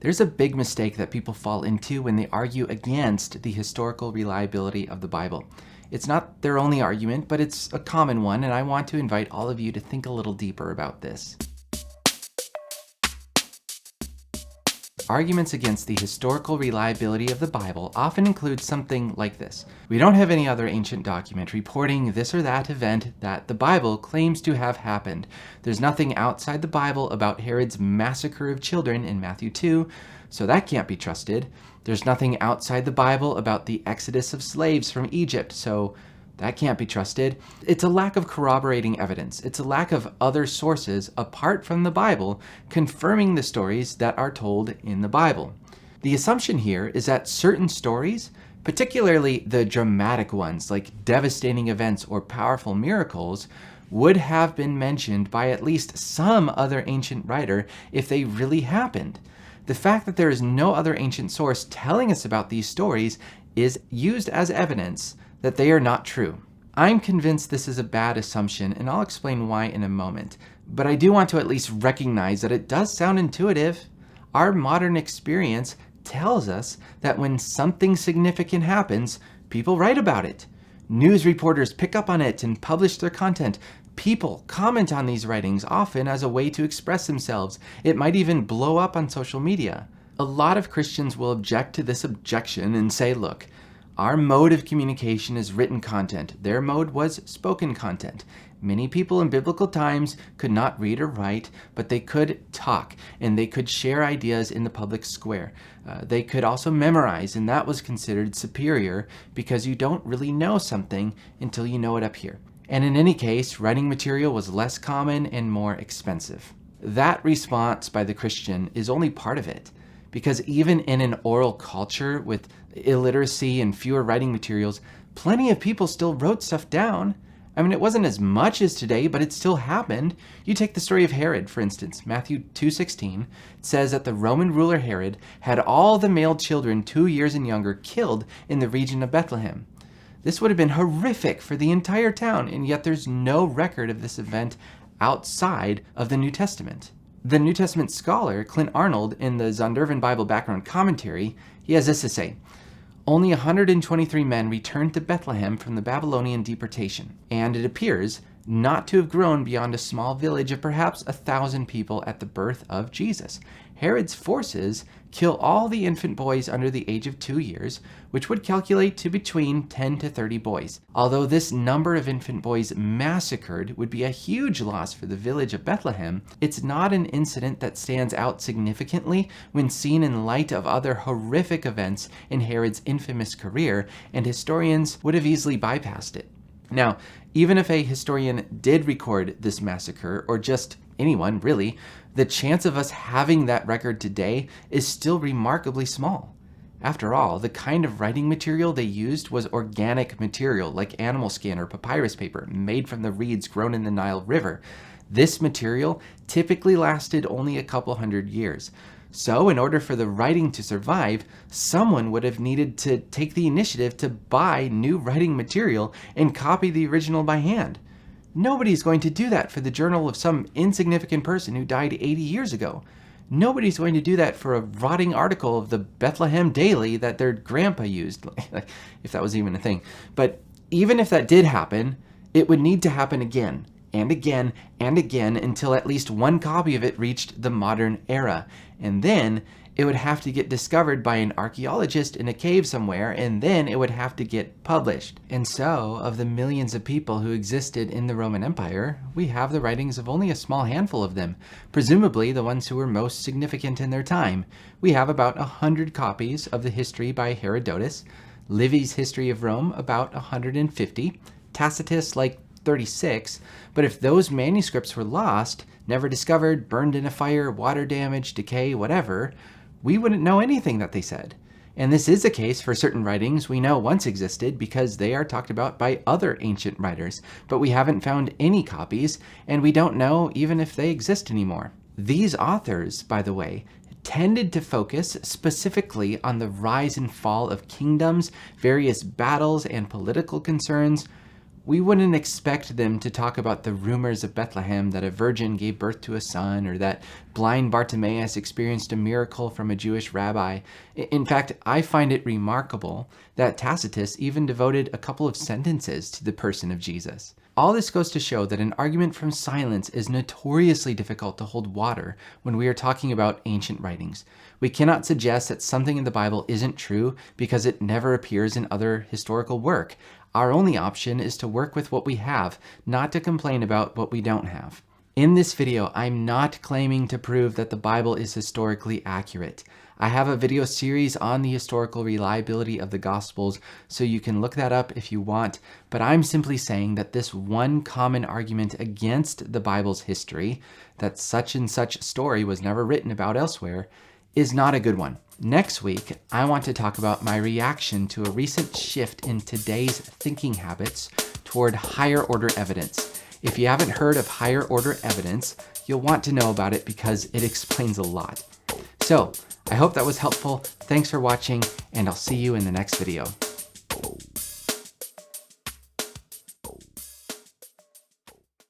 There's a big mistake that people fall into when they argue against the historical reliability of the Bible. It's not their only argument, but it's a common one, and I want to invite all of you to think a little deeper about this. Arguments against the historical reliability of the Bible often include something like this. We don't have any other ancient document reporting this or that event that the Bible claims to have happened. There's nothing outside the Bible about Herod's massacre of children in Matthew 2, so that can't be trusted. There's nothing outside the Bible about the exodus of slaves from Egypt, so that can't be trusted. It's a lack of corroborating evidence. It's a lack of other sources apart from the Bible confirming the stories that are told in the Bible. The assumption here is that certain stories, particularly the dramatic ones like devastating events or powerful miracles, would have been mentioned by at least some other ancient writer if they really happened. The fact that there is no other ancient source telling us about these stories is used as evidence that they are not true. I'm convinced this is a bad assumption, and I'll explain why in a moment. But I do want to at least recognize that it does sound intuitive. Our modern experience tells us that when something significant happens, people write about it. News reporters pick up on it and publish their content. People comment on these writings, often as a way to express themselves. It might even blow up on social media. A lot of Christians will object to this objection and say, look, our mode of communication is written content. Their mode was spoken content. Many people in biblical times could not read or write, but they could talk, and they could share ideas in the public square. They could also memorize, and that was considered superior because you don't really know something until you know it up here. And in any case, writing material was less common and more expensive. That response by the Christian is only part of it, because even in an oral culture with illiteracy and fewer writing materials, plenty of people still wrote stuff down. I mean, it wasn't as much as today, but it still happened. You take the story of Herod, for instance. Matthew 2:16 says that the Roman ruler Herod had all the male children 2 years and younger killed in the region of Bethlehem. This would have been horrific for the entire town, and yet there's no record of this event outside of the New Testament. The New Testament scholar Clint Arnold, in the Zondervan Bible Background Commentary, he has this to say: only 123 men returned to Bethlehem from the Babylonian deportation, and it appears not to have grown beyond a small village of perhaps 1,000 people at the birth of Jesus. Herod's forces kill all the infant boys under the age of 2 years, which would calculate to between 10 to 30 boys. Although this number of infant boys massacred would be a huge loss for the village of Bethlehem, it's not an incident that stands out significantly when seen in light of other horrific events in Herod's infamous career, and historians would have easily bypassed it. Now, even if a historian did record this massacre, or just anyone really, the chance of us having that record today is still remarkably small. After all, the kind of writing material they used was organic material like animal skin or papyrus paper made from the reeds grown in the Nile River. This material typically lasted only a couple hundred years. So in order for the writing to survive, someone would have needed to take the initiative to buy new writing material and copy the original by hand. Nobody's going to do that for the journal of some insignificant person who died 80 years ago. Nobody's going to do that for a rotting article of the Bethlehem Daily that their grandpa used, if that was even a thing. But even if that did happen, it would need to happen again and again and again until at least one copy of it reached the modern era. And then it would have to get discovered by an archaeologist in a cave somewhere, and then it would have to get published. And so, of the millions of people who existed in the Roman Empire, we have the writings of only a small handful of them, presumably the ones who were most significant in their time. We have about 100 copies of the history by Herodotus, Livy's History of Rome about 150, Tacitus like 36, but if those manuscripts were lost, never discovered, burned in a fire, water damage, decay, whatever, we wouldn't know anything that they said. And this is the case for certain writings we know once existed because they are talked about by other ancient writers, but we haven't found any copies, and we don't know even if they exist anymore. These authors, by the way, tended to focus specifically on the rise and fall of kingdoms, various battles, and political concerns, We wouldn't expect them to talk about the rumors of Bethlehem that a virgin gave birth to a son, or that blind Bartimaeus experienced a miracle from a Jewish rabbi. In fact, I find it remarkable that Tacitus even devoted a couple of sentences to the person of Jesus. All this goes to show that an argument from silence is notoriously difficult to hold water when we are talking about ancient writings. We cannot suggest that something in the Bible isn't true because it never appears in other historical work. Our only option is to work with what we have, not to complain about what we don't have. In this video, I'm not claiming to prove that the Bible is historically accurate. I have a video series on the historical reliability of the Gospels, so you can look that up if you want, but I'm simply saying that this one common argument against the Bible's history, that such and such story was never written about elsewhere, is not a good one. Next week, I want to talk about my reaction to a recent shift in today's thinking habits toward higher order evidence. If you haven't heard of higher order evidence, you'll want to know about it because it explains a lot. So, I hope that was helpful. Thanks for watching, and I'll see you in the next video.